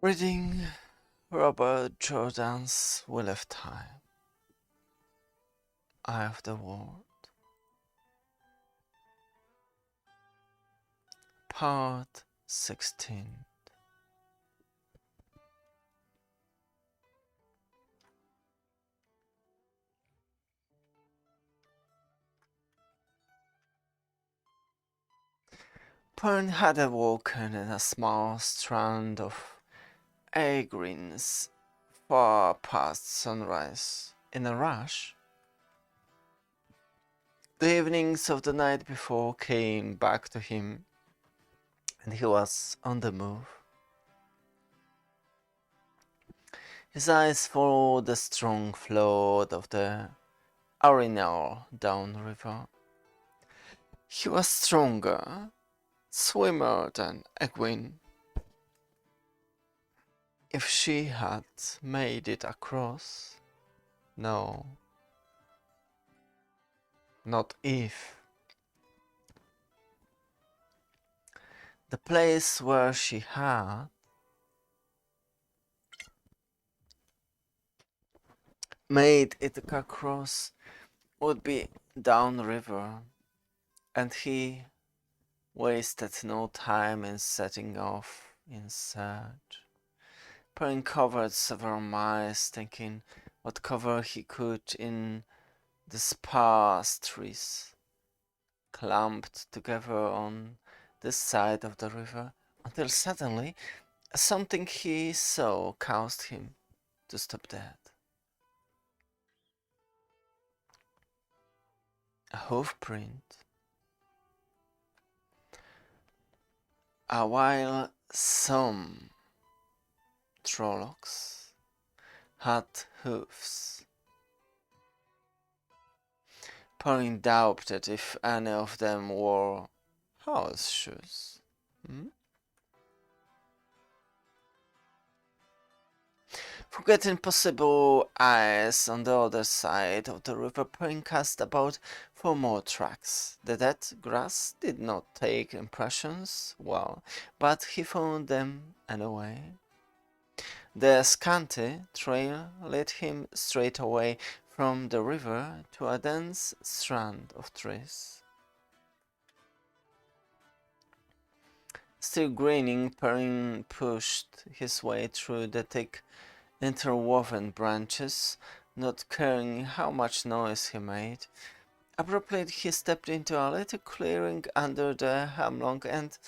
Reading Robert Jordan's Wheel of Time, Eye of the World, Part 16. Perrin had awoken in a small strand of Aegreens far past sunrise. In a rush, the evenings of the night before came back to him, and he was on the move. His eyes followed the strong flood of the Arinal downriver. He was stronger swimmer than Egwene. If she had made it across, no, not if. The place where she had made it across would be downriver, and he wasted no time in setting off in search. Perrin covered several miles, thinking what cover he could in the sparse trees, clumped together on this side of the river, until suddenly something he saw caused him to stop dead. A hoof print. While some Trollocs had hoofs, Perrin doubted if any of them wore horseshoes. Forgetting possible eyes on the other side of the river, Perrin cast about for more tracks. The dead grass did not take impressions well, but he found them anyway. The scanty trail led him straight away from the river to a dense strand of trees. Still grinning, Perrin pushed his way through the thick interwoven branches, not caring how much noise he made. Abruptly he stepped into a little clearing under the hemlock and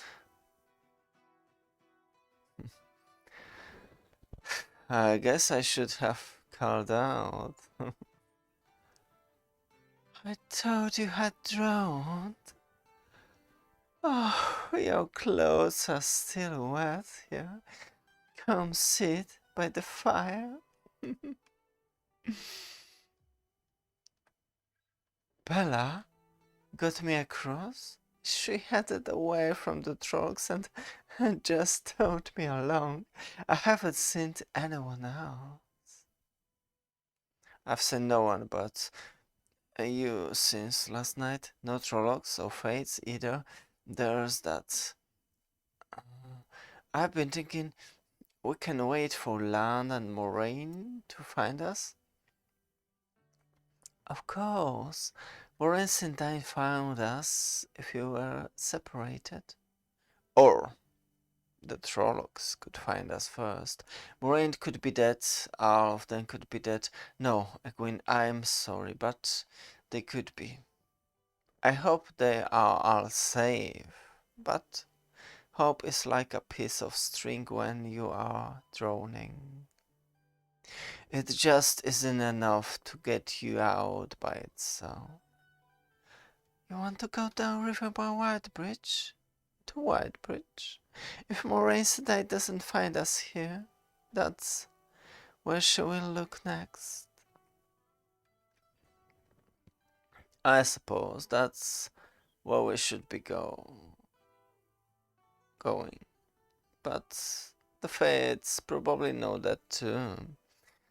I guess I should have called out. I thought you had drowned. Oh, your clothes are still wet here. Come sit by the fire. Bella got me across. She headed away from the trucks and just towed me along. I haven't seen anyone else. I've seen no one but you since last night. No Trollocs or Fates either. There's that. I've been thinking we can wait for Lan and Moraine to find us. Of course, Moraine and I found us if you were separated. Or the Trollocs could find us first. Moraine could be dead, all of them could be dead. No, Egwene, I'm sorry, but they could be. I hope they are all safe, but hope is like a piece of string when you are drowning. It just isn't enough to get you out by itself. You want to go down river by Whitebridge? To Whitebridge? If Moraine Sedai doesn't find us here, that's where she will look next. I suppose that's where we should be going. But the Fates probably know that too.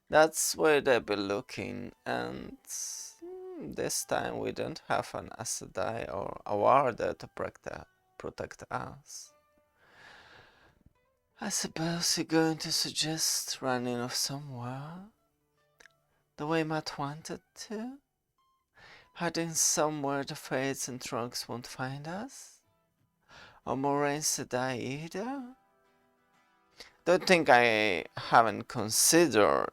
That's where they'll be looking, and this time we don't have an Aes Sedai or a warder to protect us. I suppose you're going to suggest running off somewhere, the way Matt wanted to? Hiding somewhere the Fates and Trunks won't find us? Or Moraine said I either? Don't think I haven't considered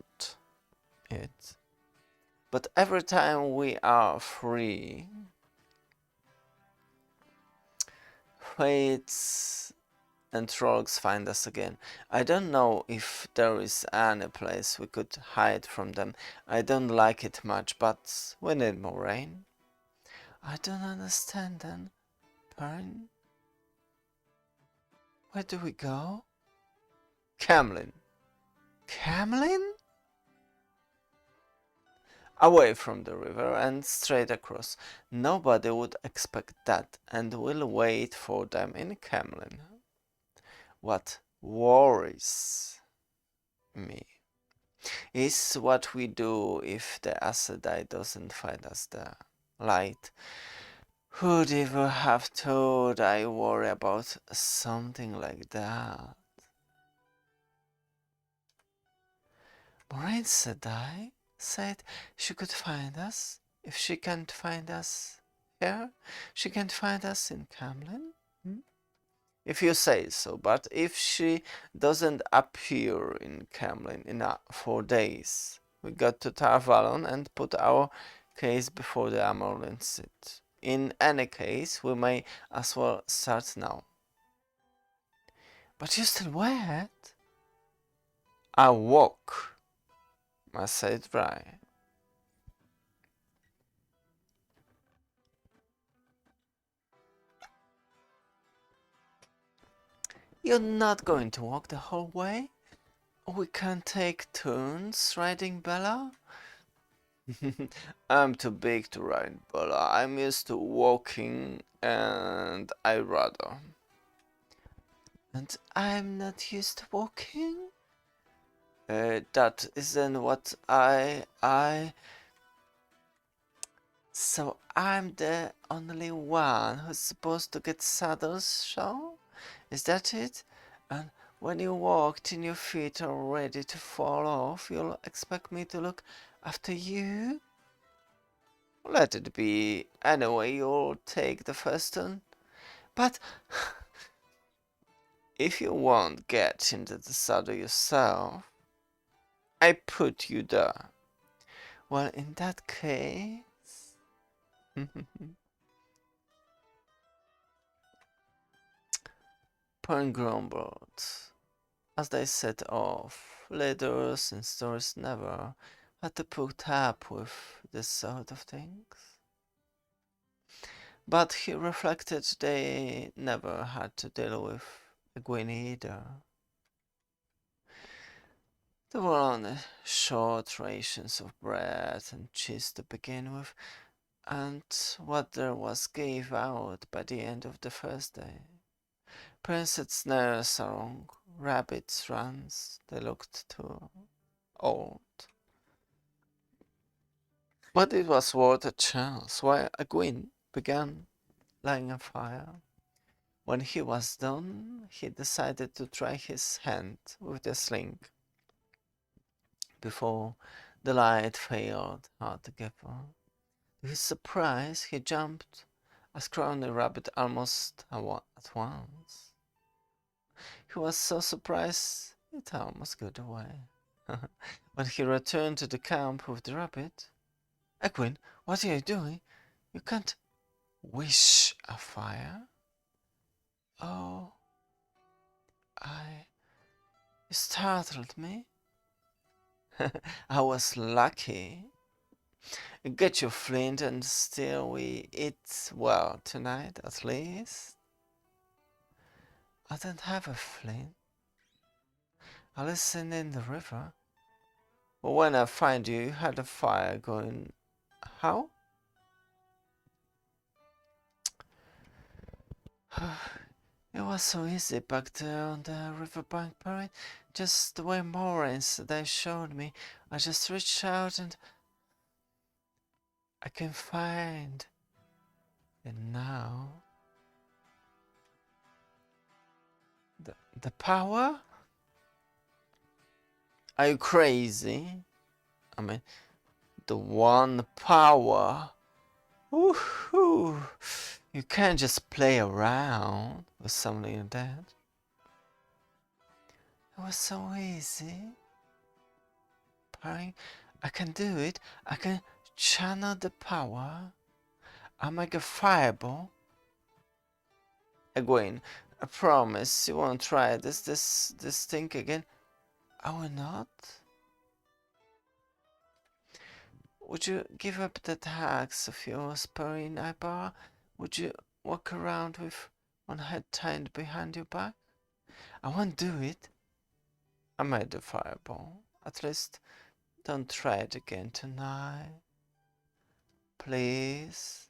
it. But every time we are free, Fates and Trolls find us again. I don't know if there is any place we could hide from them. I don't like it much, but we need Moraine. I don't understand then, Perrin. Where do we go? Camlin. Camlin? Away from the river and straight across. Nobody would expect that, and we'll wait for them in Camlin. What worries me is what we do if the Aes Sedai doesn't find us there. Light. Who'd ever have thought I worry about something like that? Moraine Sedai said she could find us. If she can't find us here, she can't find us in Camlin. If you say so, but if she doesn't appear in Camlin in 4 days, we got to Tar Valon and put our case before the Amyrlin Seat. In any case, we may as well start now. But you still wet. I walk, I said right. You're not going to walk the whole way? We can take turns riding Bella? I'm too big to ride Bella. I'm used to walking and I rather. And I'm not used to walking? That isn't what So I'm the only one who's supposed to get saddles shown? Is that it? And when you walked and your feet are ready to fall off, you'll expect me to look after you? Let it be. Anyway, you'll take the first turn. But if you won't get into the saddle yourself, I put you there. Well, in that case... Perrin grumbled. As they set off, leaders and stores never had to put up with this sort of things. But he reflected they never had to deal with Egwene either. There were only short rations of bread and cheese to begin with, and what there was gave out by the end of the first day. Prince's snares along rabbits' runs, they looked too old. But it was worth a chance, while Egwene began lighting a fire. When he was done, he decided to try his hand with the sling before the light failed altogether. To his surprise, he jumped a scrawny rabbit almost at once. He was so surprised it almost got away. When he returned to the camp with the rabbit, Egwene, what are you doing? You can't wish a fire. Oh, you startled me. I was lucky. Get your flint and steel. We eat well tonight, at least. I don't have a flint. I listened in the river. But when I find you, you had a fire going. How? It was so easy back there on the riverbank, Perrin. Just the way Moraines they showed me. I just reached out and I can find it now. The power? Are you crazy? I mean, the one power. Woohoo! You can't just play around with something like that. It was so easy. I can do it. I can channel the power. I'll make a fireball. Egwene, I promise you won't try this thing again. I will not. Would you give up that axe of yours, Perrine Ibarra? Would you walk around with one head tied behind your back? I won't do it. I made the fireball. At least don't try it again tonight. Please.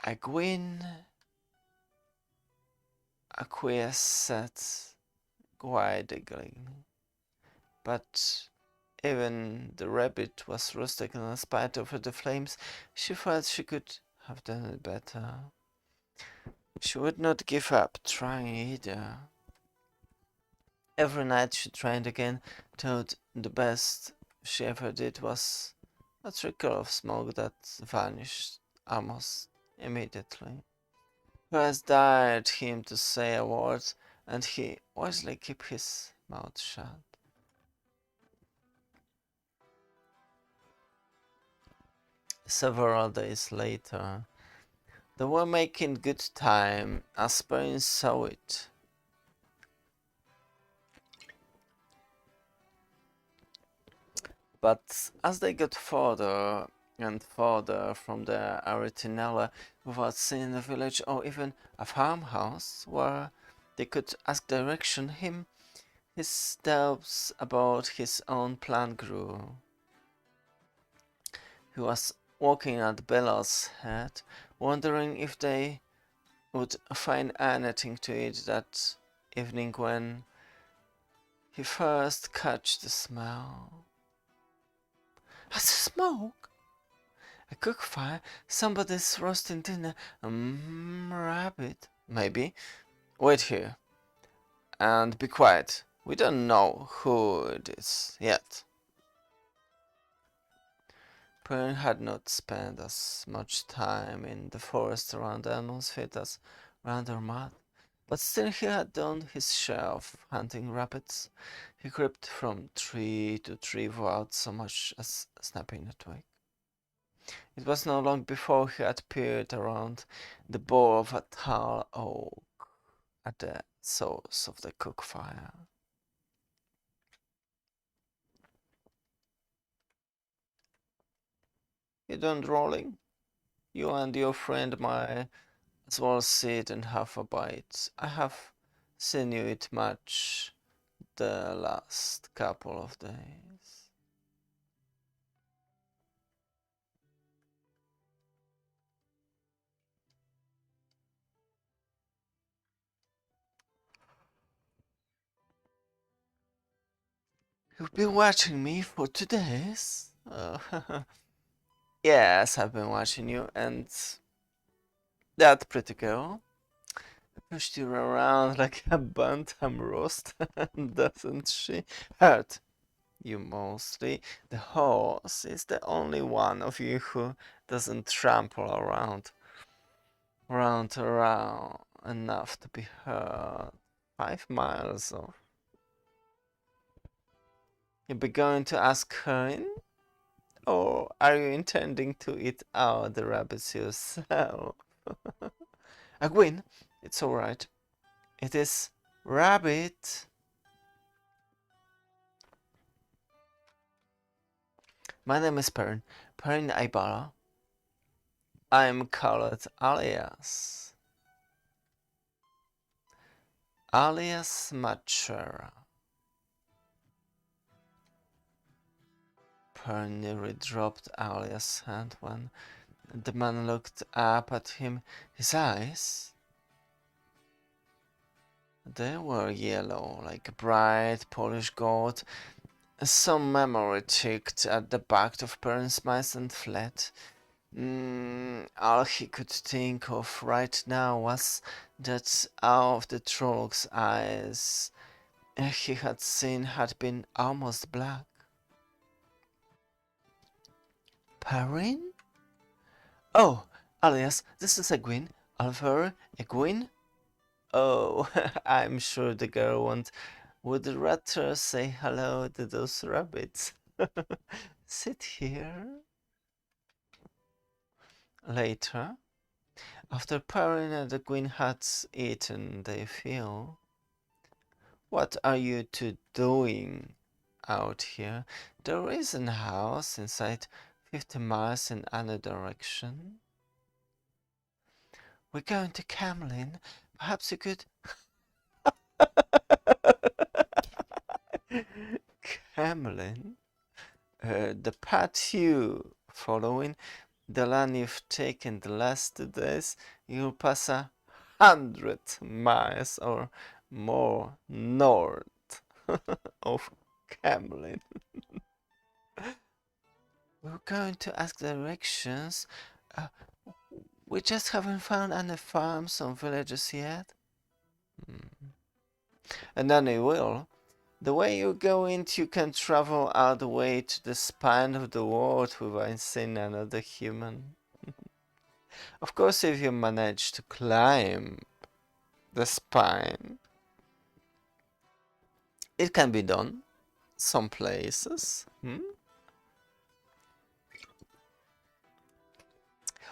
Egwene acquiesced quietly, but even the rabbit was rustic, and in spite of the flames, she felt she could have done it better. She would not give up trying either. Every night she tried again, thought the best she ever did was a trickle of smoke that vanished almost immediately. Press dared him to say a word, and he wisely kept his mouth shut. Several days later, they were making good time as Perrin saw it. But as they got further and further from the Aritinella without seeing a village or even a farmhouse where they could ask direction, his doubts about his own plan grew. He was walking at Bella's head, wondering if they would find anything to eat that evening when he first caught the smell. A smoke! A cook fire? Somebody's roasting dinner. Rabbit. Maybe. Wait here. And be quiet. We don't know who it is yet. Perrin had not spent as much time in the forest around Elmonsfit as around Armagh, but still he had done his share of hunting rabbits. He crept from tree to tree without so much as snapping a twig. It was not long before he had peered around the bore of a tall oak at the source of the cook fire. You done rolling? You and your friend might as well sit and have a bite. I have seen you eat much the last couple of days. You've been watching me for 2 days? Yes, I've been watching you, and that pretty girl pushed you around like a bantam roast, doesn't she? Hurt you mostly. The horse is the only one of you who doesn't trample around enough to be heard. 5 miles off. You'll be going to ask her in? Or are you intending to eat out the rabbits yourself? Egwene, it's alright. It is rabbit. My name is Perrin Ibarra. I'm called alias Machera. Perrin nearly dropped Alias' hand when the man looked up at him. His eyes, they were yellow, like bright polished gold. Some memory ticked at the back of Perrin's mind and fled. All he could think of right now was that out of the Troll's eyes he had seen had been almost black. Perrin? Oh, alias, this is Egwene. Alvar, Egwene? Oh, I'm sure the girl would rather say hello to those rabbits. Sit here. Later, after Perrin and Egwene had eaten their fill, what are you two doing out here? There is a house inside 50 miles in any direction. We're going to Camlin. Perhaps you could... Camlin? The path you following, the land you've taken the last 2 days, you'll pass 100 miles or more north of Camlin. We're going to ask directions. We just haven't found any farms or villages yet. And then we will. The way you go into, you can travel all the way to the spine of the world without seeing another human. Of course, if you manage to climb the spine, it can be done. Some places.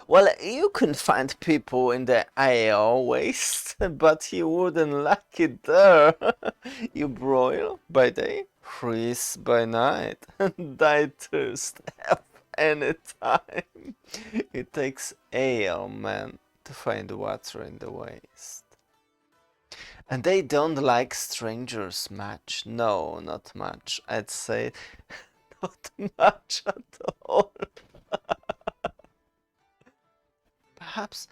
Well, you can find people in the Aiel waste, but you wouldn't like it there. You broil by day, freeze by night, and die thirst any time. It takes Aiel men to find water in the waste. And they don't like strangers much. No, not much. I'd say not much at all. Perhaps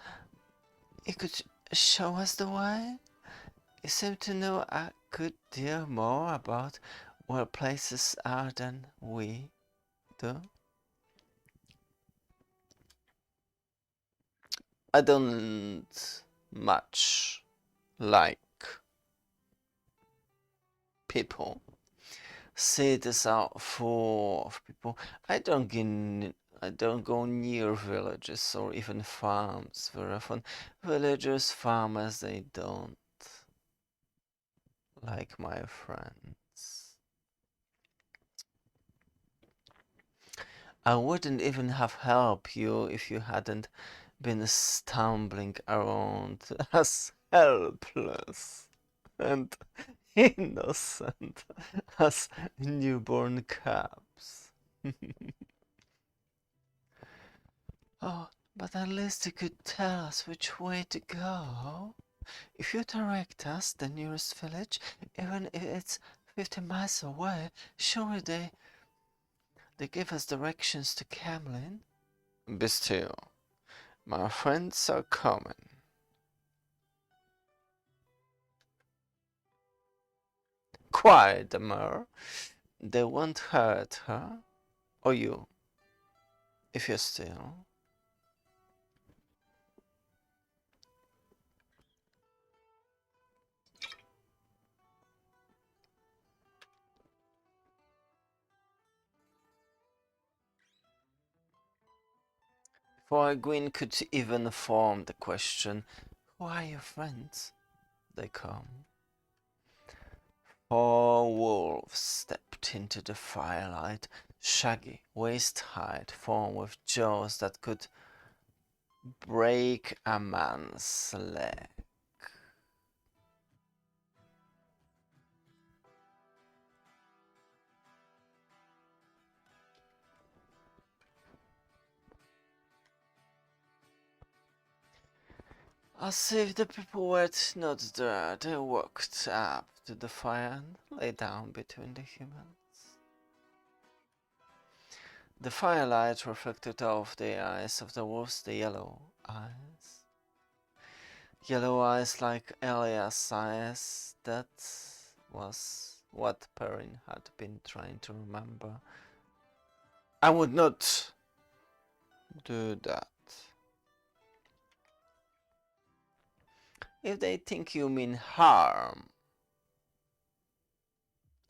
you could show us the way? You seem to know a good deal more about where places are than we do. I don't much like people. Cities are full of people. I don't go near villages or even farms very often. Villagers, farmers, they don't like my friends. I wouldn't even have helped you if you hadn't been stumbling around as helpless and innocent as newborn calves. Oh, but at least you could tell us which way to go. If you direct us the nearest village, even if it's 50 miles away, surely they give us directions to Camlin. Be still. My friends are coming. Quiet, Demur. They won't hurt her. Or you. If you're still. Before Gwyn could even form the question, who are your friends? They come. 4 wolves stepped into the firelight, shaggy, waist-high, form with jaws that could break a man's leg. As if the people were not there, they walked up to the fire and lay down between the humans. The firelight reflected off the eyes of the wolves, the yellow eyes. Yellow eyes like Elias' eyes, that was what Perrin had been trying to remember. I would not do that. If they think you mean harm,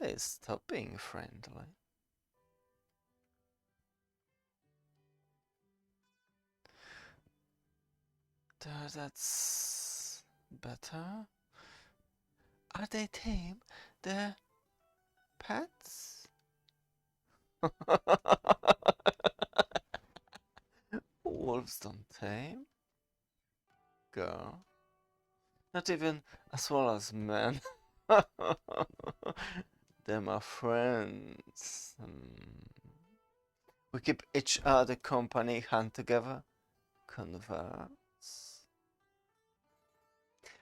Please stop being friendly. That's better. Are they tame? They're pets? Wolves don't tame. Girl. Not even as well as men. They're my friends. We keep each other company, hunt together, converse.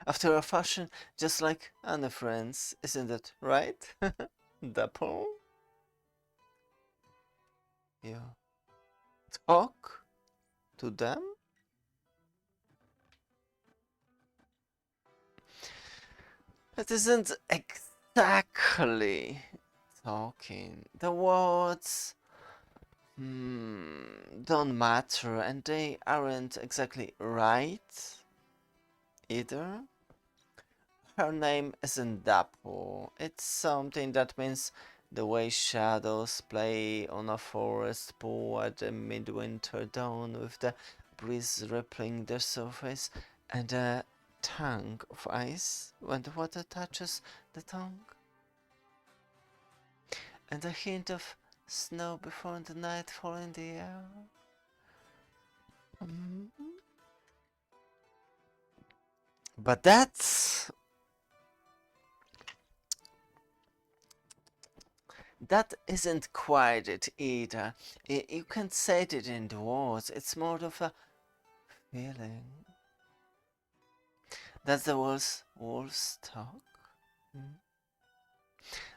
After a fashion, just like other friends, isn't it right? Dapple? You talk to them? It isn't exactly talking. The words don't matter, and they aren't exactly right either. Her name isn't Dapple. It's something that means the way shadows play on a forest pool at the midwinter dawn with the breeze rippling their surface and a tongue of ice when the water touches the tongue. And a hint of snow before the nightfall in the air. But that isn't quite it either. You can't say it in the words. It's more of a feeling. That's the wolf's talk.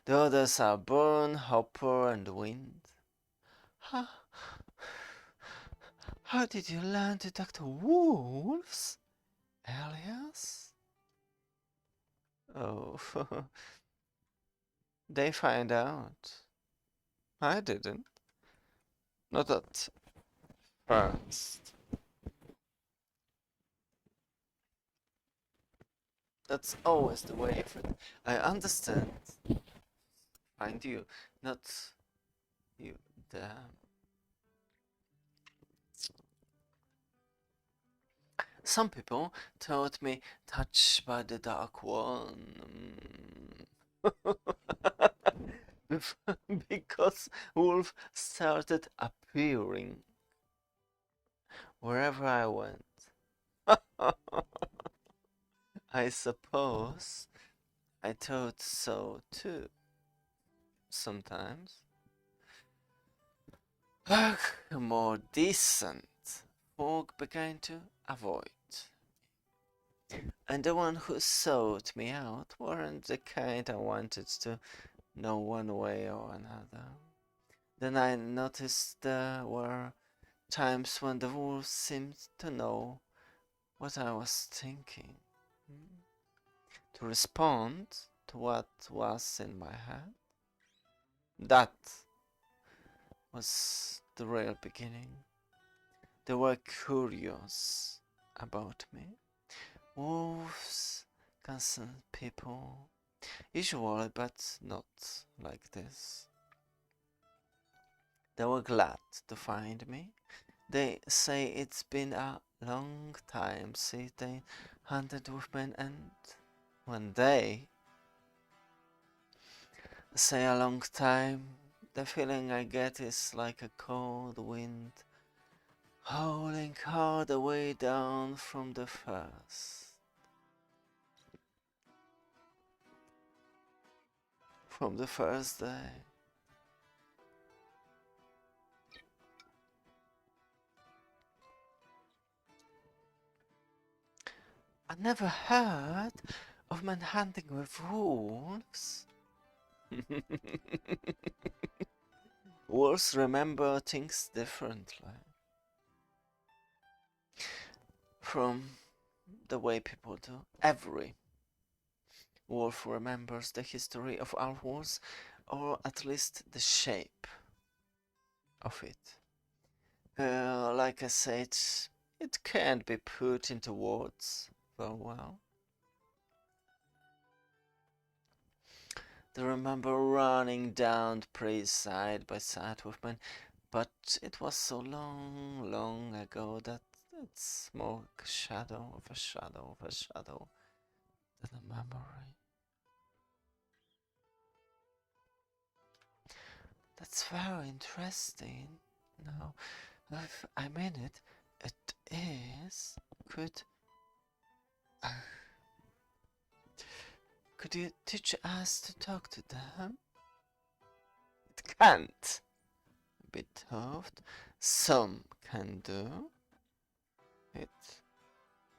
The others are Burn, Hopper, and Wind. How, how did you learn to talk to wolves, Elias? Oh, they find out. I didn't. Not at first. That's always the way of it. I understand. Find you, not you. Damn. Some people told me touched by the Dark One. Because wolf started appearing wherever I went. I suppose I thought so too. Sometimes. More decent folk began to avoid. And the one who sought me out weren't the kind I wanted to know one way or another. Then I noticed there were times when the wolves seemed to know what I was thinking, to respond to what was in my head. That was the real beginning. They were curious about me. Wolves, constant people, usual, but not like this. They were glad to find me. They say it's been a long time since they hunted with men, and when they say a long time, the feeling I get is like a cold wind howling hard away down from the first. From the first day. I never heard of men hunting with wolves. Wolves remember things differently from the way people do. Every wolf remembers the history of our wars, or at least the shape of it. Like I said, it can't be put into words very well. They remember running down the praise side by side with men, but it was so long, long ago that it's more a shadow of a shadow of a shadow than a memory. That's very interesting. No, if I mean it, it is. Could you teach us to talk to them? It can't be taught. Some can do it.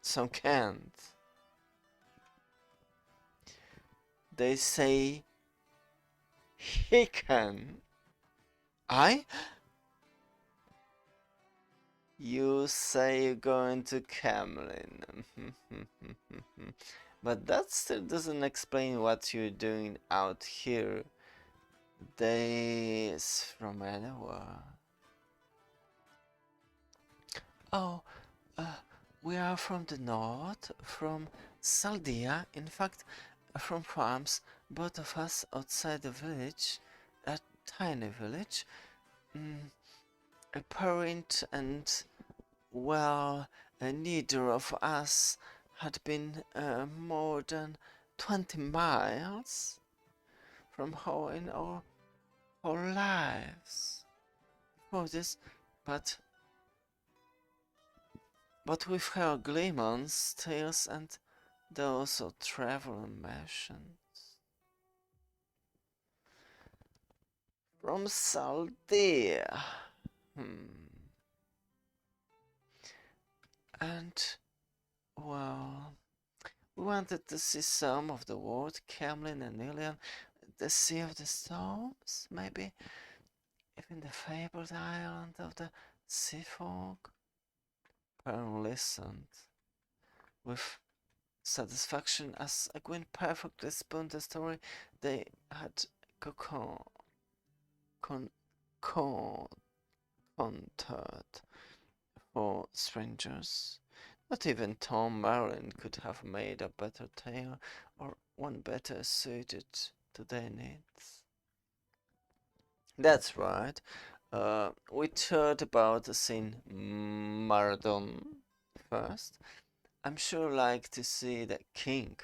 Some can't. They say he can. I? You say you're going to Camlin. But that still doesn't explain what you're doing out here. Days from anywhere. Oh, we are from the north, from Saldia, in fact, from farms, both of us outside the village, a tiny village. A parent and, well, neither of us had been more than 20 miles from home in our whole lives. For this, but with her Gleemon's tales and those of travel merchants. From Saldia. And, well, we wanted to see some of the world, Camlin and Ilion, the Sea of the Storms, maybe even the fabled island of the Sea Folk. Pearl listened with satisfaction as Egwene perfectly spun the story they had conjured for strangers. Not even Tom Merlin could have made a better tale or one better suited to their needs. That's right. We heard about the scene Marathon first. I'm sure like to see the king,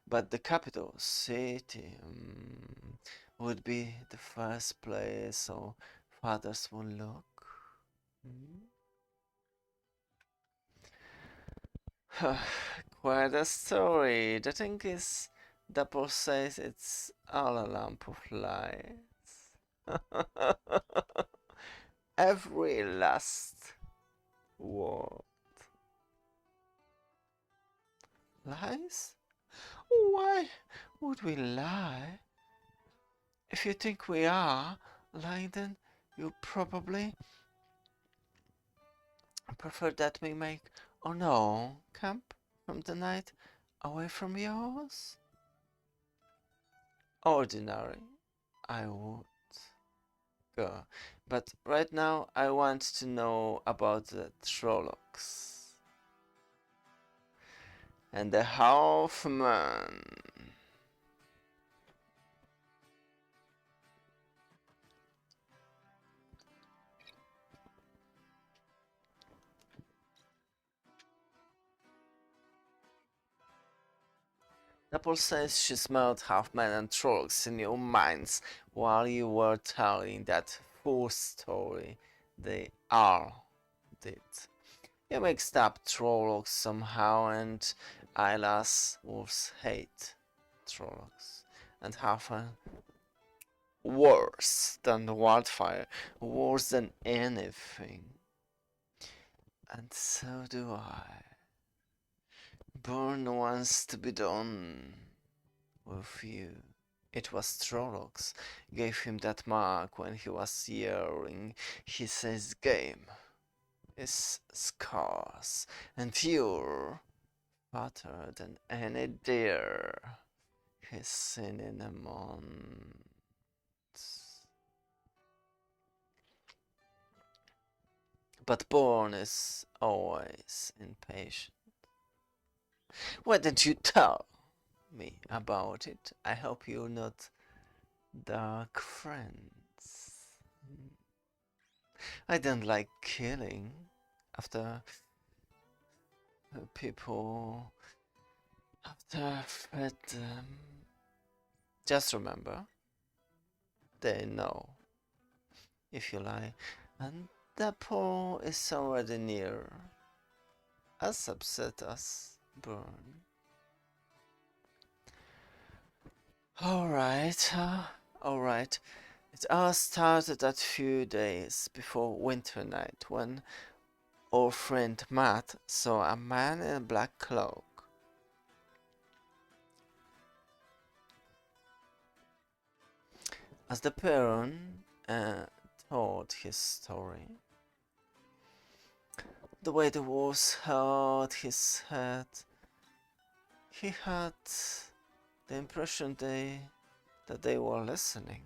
but the capital city would be the first place our fathers will look. Quite a story. The thing is, Dapple says it's all a lump of lies. Every last word. Lies? Why would we lie? If you think we are lying, then you probably prefer that we make or no camp from the night away from yours? Ordinary, I would go. But right now I want to know about the Trollocs and the Halfman. Apple says she smelled Halfman and Trollocs in your minds while you were telling that full story. They all did. You mixed up Trollocs somehow, and Isla's wolves hate Trollocs. And Halfman, worse than the wildfire, worse than anything. And so do I. Burn wants to be done with you. It was Trollocs gave him that mark when he was yelling. He says game is scarce, and you're fatter than any deer he's seen in a month. But Born is always impatient. Why didn't you tell? me about it. I hope you're not dark friends. I don't like killing after people after I've fed them. Just remember, they know if you lie, and the pole is already near. As upset as burn. Alright, alright. It all started a few days before winter night when our friend Matt saw a man in a black cloak. As the parent told his story, the way the wolves held his head, he had the impression that they were listening.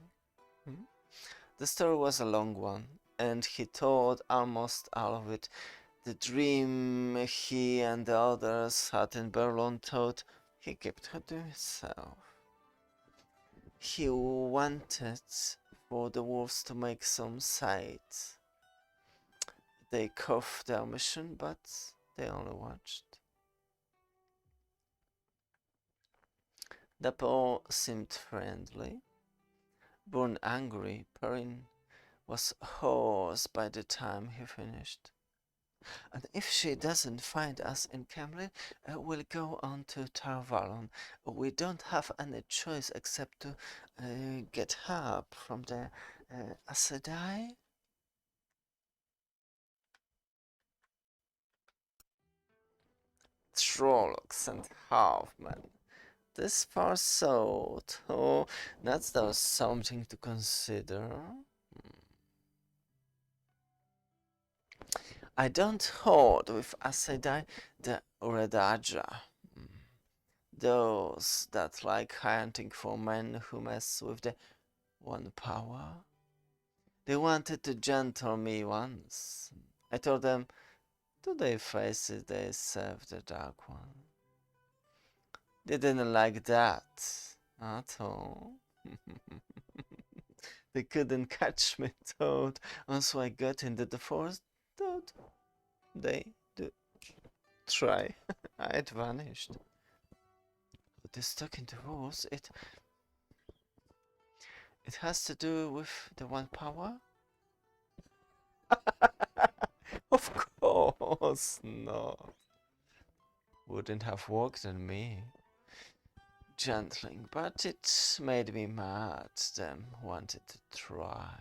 The story was a long one, and he told almost all of it. The dream he and the others had in Berlin thought he kept her to himself. He wanted for the wolves to make some sight. They coughed their mission, but they only watched. The paw seemed friendly. Born angry, Perrin was hoarse by the time he finished. And if she doesn't find us in Kremlin, we'll go on to Tar Valon. We don't have any choice except to get help from the Aes Sedai. Trollocs and halfmen. This far south. Oh, that's something to consider. I don't hold with Aes Sedai the Redaja. Those that like hunting for men who mess with the One Power. They wanted to gentle me once. I told them, to their faces they serve the Dark One. They didn't like that at all. They couldn't catch me, Toad. Once I got into the forest, Toad, they do try. I'd vanished. But they stuck in the walls. It has to do with the One Power? Of course not. Wouldn't have worked on me. Gentling, but it made me mad. Them wanted to try.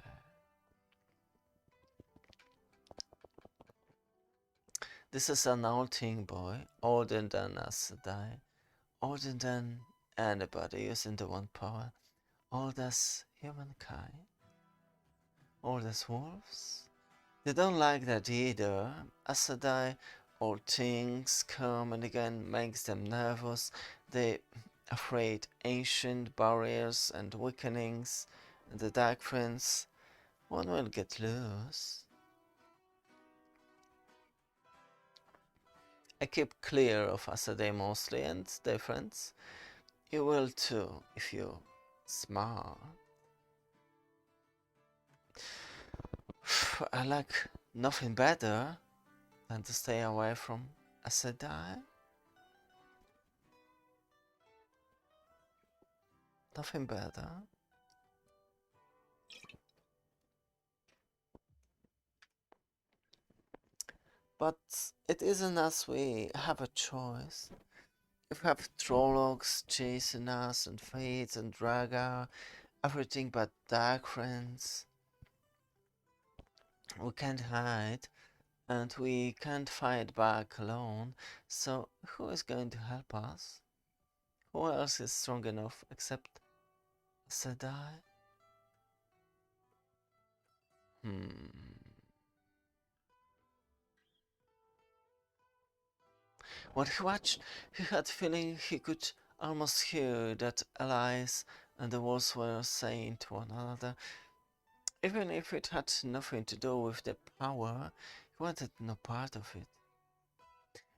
This is an old teen boy, older than Aes Sedai, older than anybody using the One Power, old as humankind, old as wolves. They don't like that either. Aes Sedai, old things come and again makes them nervous. They afraid ancient barriers and weakenings, and the Dark Prince, one will get loose. I keep clear of Aes Sedai mostly and their friends. You will too, if you're smart. I like nothing better than to stay away from Aes Sedai. Nothing better. But it isn't as we have a choice. If we have Trollocs chasing us and Fates and Draga, everything but Dark Friends, we can't hide and we can't fight back alone. So who is going to help us? Who else is strong enough except Sedai? When he watched, he had feeling he could almost hear that allies and the wolves were saying to one another, even if it had nothing to do with the power, he wanted no part of it.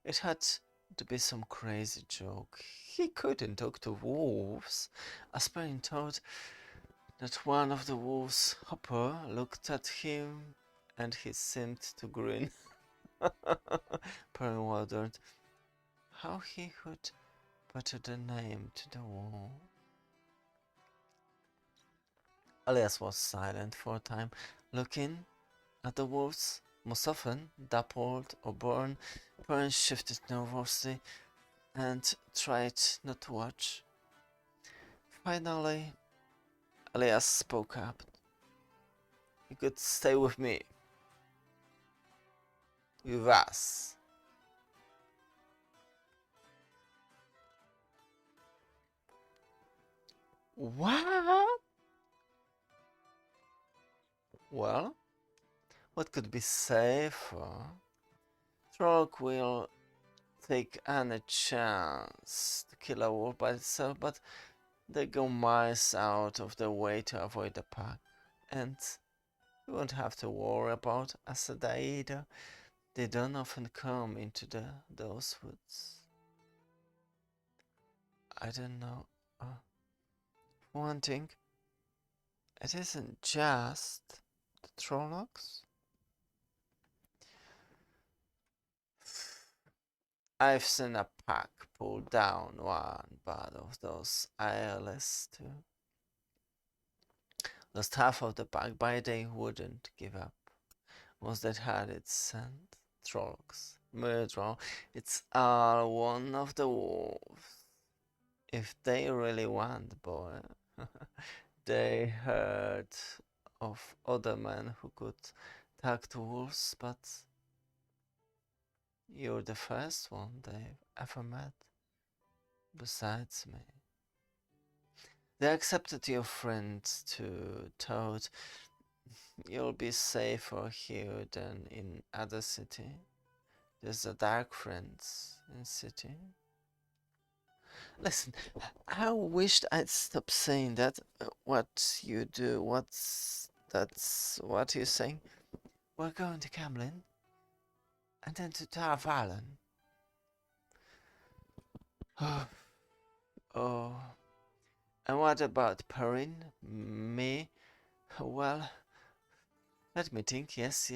It had to be some crazy joke. He couldn't talk to wolves. As Perrin thought that one of the wolves, Hopper, looked at him and he seemed to grin. Perrin wondered how he could put the name to the wall. Elias was silent for a time, looking at the wolves. Most often, dappled or burned, Perrin shifted nervously and tried not to watch. Finally, Elias spoke up. You could stay with me. With us. What? Well, what could be safer? Trolloc will take any chance to kill a wolf by itself, but they go miles out of their way to avoid the pack. And you won't have to worry about Asada either. They don't often come into those woods. I don't know. One thing, it isn't just the Trollocs. I've seen a pack pull down one bad of those ILS too. Lost half of the pack, but they wouldn't give up. Once that had its scent, Trollocs, Murder, it's all one of the wolves. If they really want, boy, they heard of other men who could talk to wolves, but you're the first one they've ever met, besides me. They accepted your friend to Toad. You'll be safer here than in other city. There's a dark friends in city. Listen, I wished I'd stop saying that. What you do, that's what you're saying? We're going to Camlin, and then to Tar Valon. Oh, and what about Perrin? Me? Well, let me think. Yes.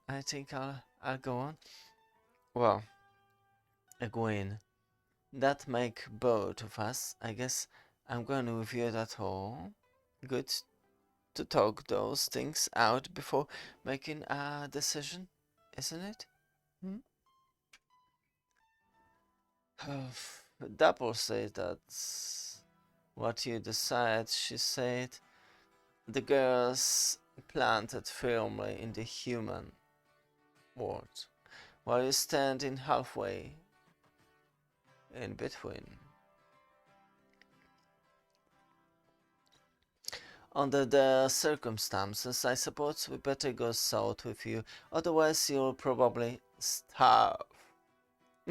I think I'll go on. Well, Egwene, that make both of us. I guess I'm going with you at all. Good to talk those things out before making a decision, isn't it? Hmm? Dapple said that's what you decide, she said. The girls planted firmly in the human world, while you standing halfway in between. Under the circumstances, I suppose we better go south with you, otherwise you'll probably starve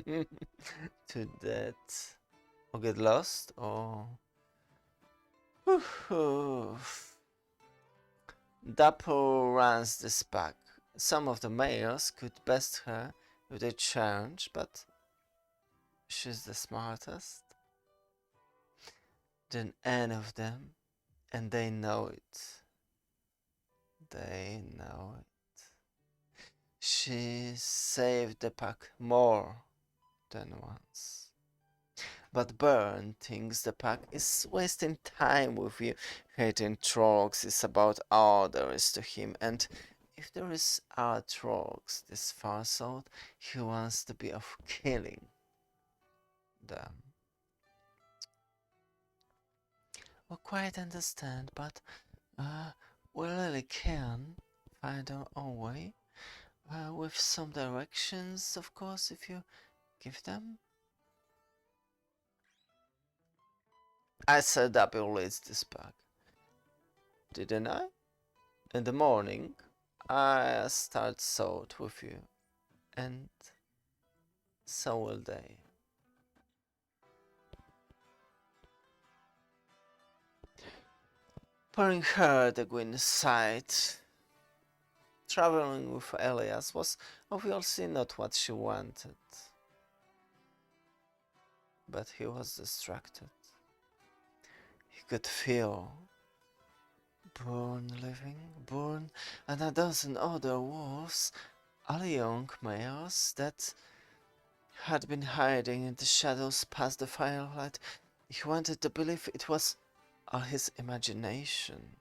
to death. Or get lost, or... Dapple runs this pack. Some of the males could best her if they challenge, but she's the smartest than any of them, and they know it. They know it. She saved the pack more than once. But Byrne thinks the pack is wasting time with you. Hating Trollocs is about all there is to him, and if there is are Trollocs this far south, he wants to be of killing them. We quite understand, but we really can find our own way. With some directions, of course, if you give them. I said that will lead this pack. Didn't I? In the morning, I start south with you, and so will they. Perrin heard Egwene sighed. Traveling with Elias was obviously not what she wanted. but he was distracted. He could feel Bourne leaving, Bourne and a dozen other wolves, all young males that had been hiding in the shadows past the firelight. He wanted to believe it was all his imagination.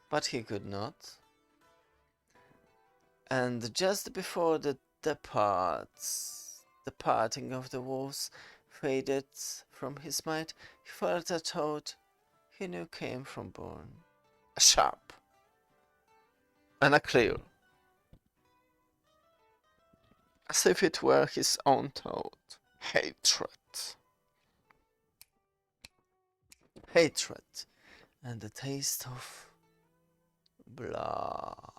But he could not. And just before the departing of the wolves faded from his mind, he felt a thought he knew came from Bourne. A sharp and a clear, as if it were his own thought. Hatred. Hatred. And the taste of blood.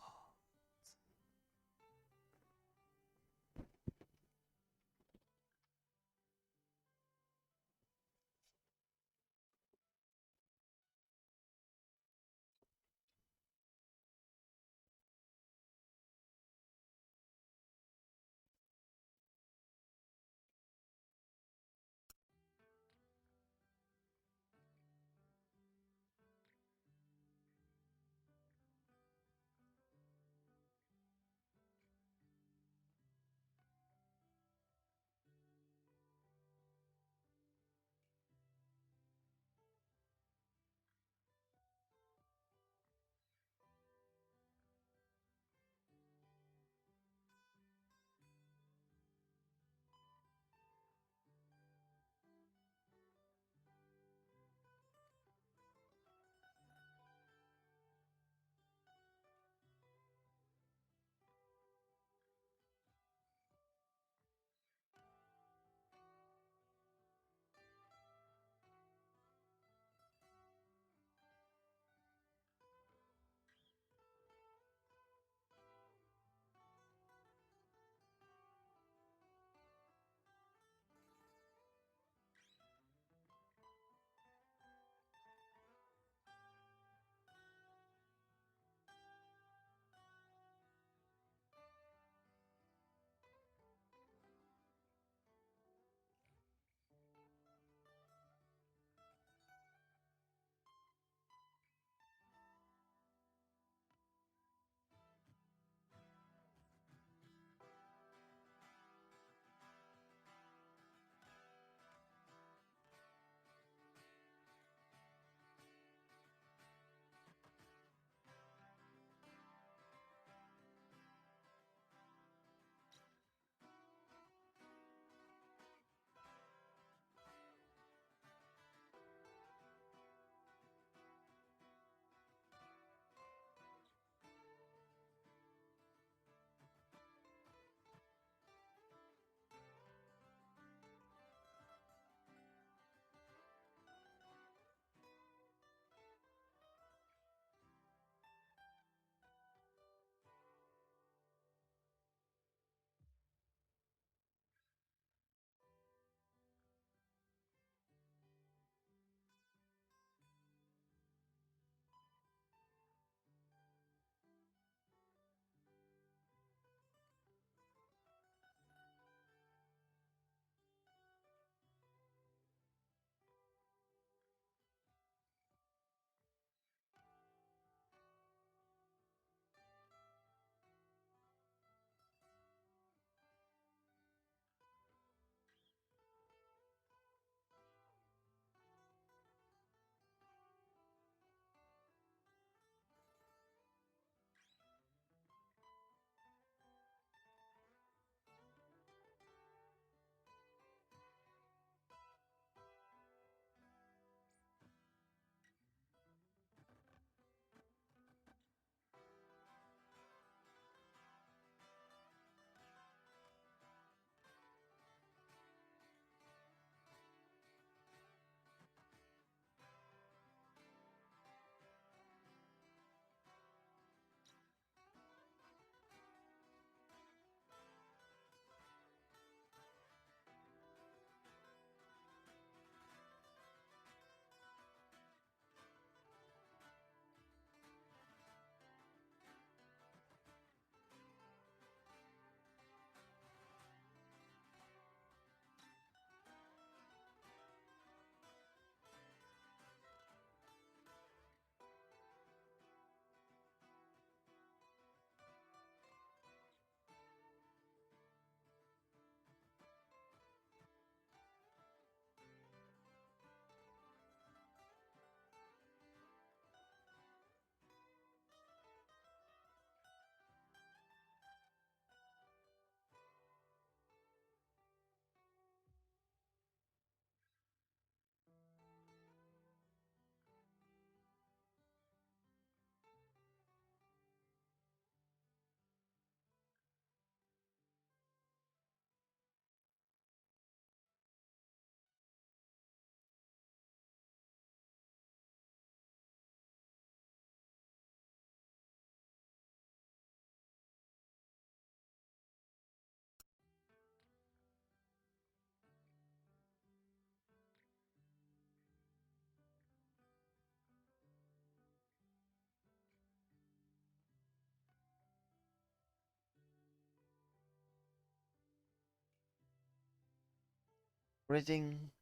Reading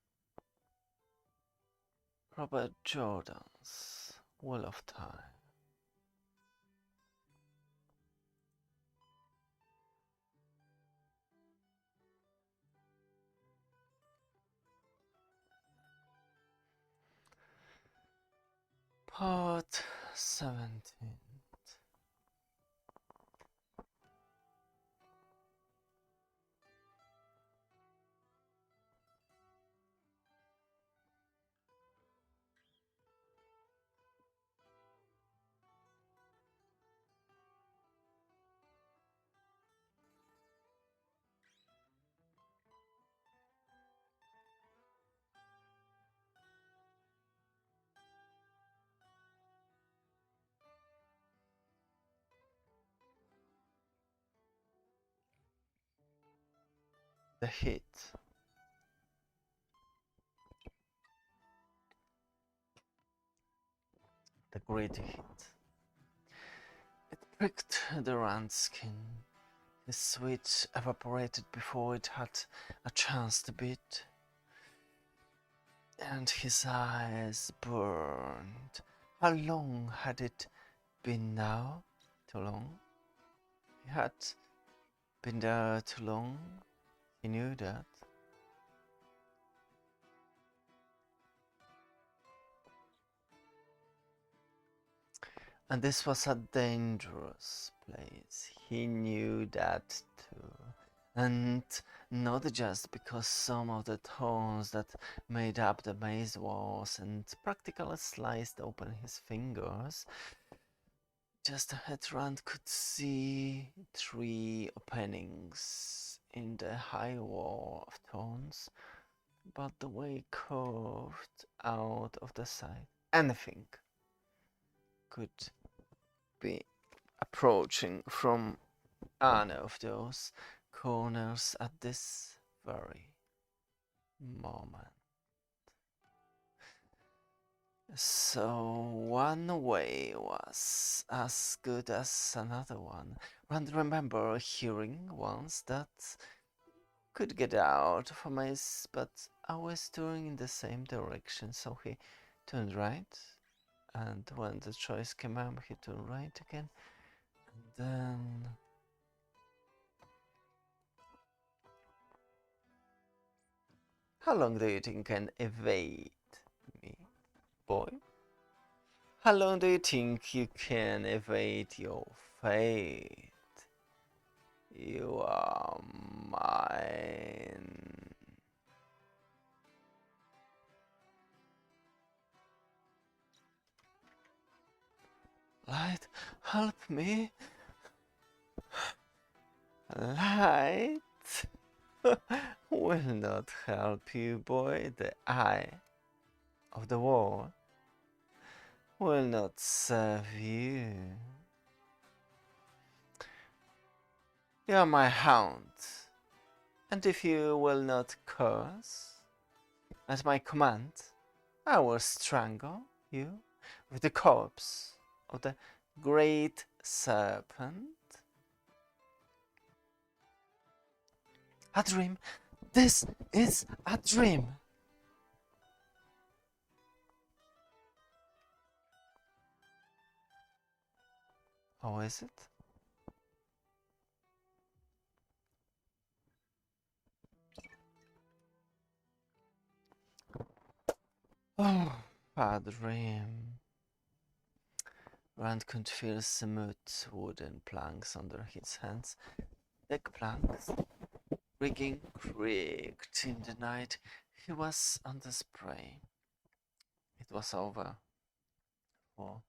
Robert Jordan's Wheel of Time. Part 17. The Hit. The Great Hit. It pricked Durant's skin. His sweat evaporated before it had a chance to beat, and his eyes burned. How long had it been now? Too long? He had been there too long. He knew that. And this was a dangerous place. He knew that too. And not just because some of the thorns that made up the maze walls and practically sliced open his fingers. Just ahead Rand could see 3 openings in the high wall of thorns, but the way curved out of the side. Anything could be approaching from any of those corners at this very moment. So one way was as good as another one. Rand remember hearing once that could get out of a maze, but always turning in the same direction, so he turned right. And when the choice came up, he turned right again. And then... How long do you think can evade me, boy? How long do you think you can evade your fate? You are mine. Light, help me. Light will not help you, boy. The eye of the wall will not serve you. You are my hound, and if you will not curse at my command, I will strangle you with the corpse of the great serpent. A dream. This is a dream. How is it? Oh, a dream. Rand could feel smooth wooden planks under his hands. Deck planks. Rigging creaked in the night. He was on the spray. It was over. For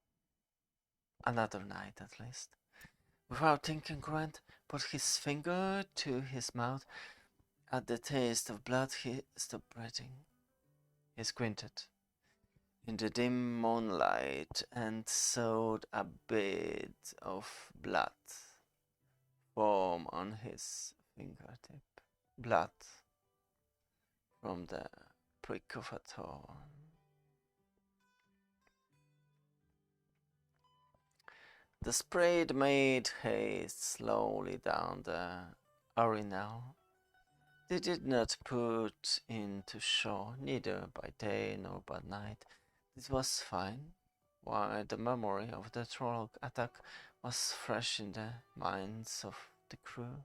another night at least. Without thinking, Rand put his finger to his mouth. At the taste of blood, he stopped breathing. He squinted in the dim moonlight and saw a bit of blood form on his fingertip. Blood from the prick of a thorn. The sprayed maid haste slowly down the urinal. They did not put in to shore, neither by day nor by night. This was fine, while the memory of the Trolloc attack was fresh in the minds of the crew.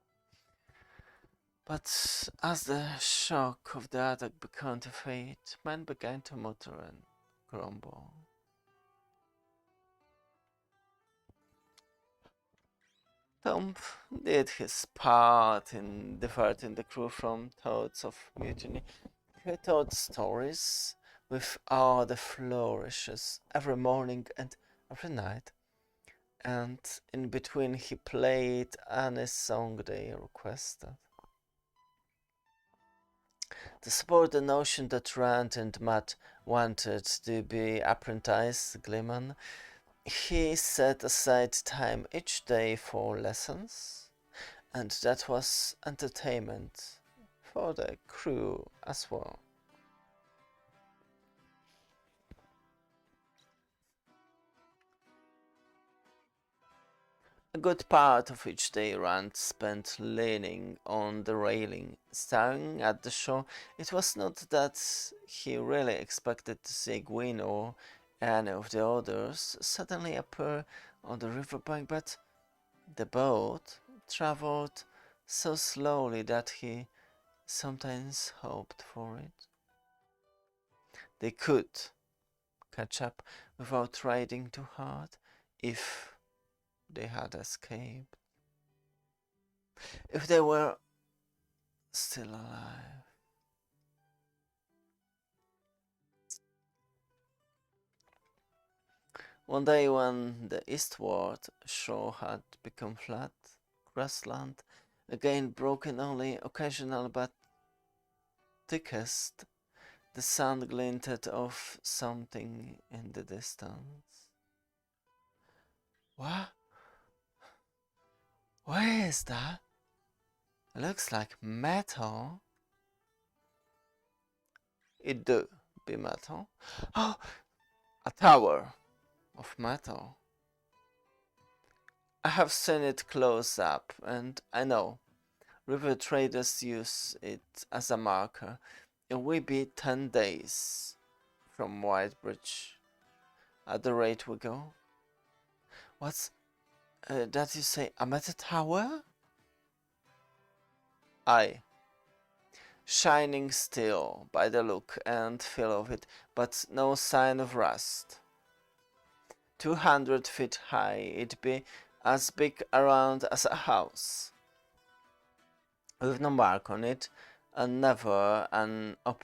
But as the shock of the attack began to fade, men began to mutter and grumble. Tom did his part in diverting the crew from thoughts of mutiny. He told stories with all the flourishes every morning and every night, and in between he played any song they requested. To support the notion that Rand and Matt wanted to be apprenticed gleemen, he set aside time each day for lessons, and that was entertainment for the crew as well. A good part of each day Rand spent leaning on the railing, staring at the shore. It was not that he really expected to see Gwyn or any of the others suddenly appear on the riverbank, but the boat travelled so slowly that he sometimes hoped for it. They could catch up without riding too hard if they had escaped. If they were still alive. One day when the eastward shore had become flat grassland, again broken only occasional but thickest, the sun glinted off something in the distance. What? What is that? It looks like metal. It do be metal. Oh, a tower of metal. I have seen it close up, and I know river traders use it as a marker. It will be 10 days from Whitebridge at the rate we go. What's that you say? A metal tower? Aye. Shining still by the look and feel of it, but no sign of rust. 200 feet high, it'd be as big around as a house, with no mark on it, and never an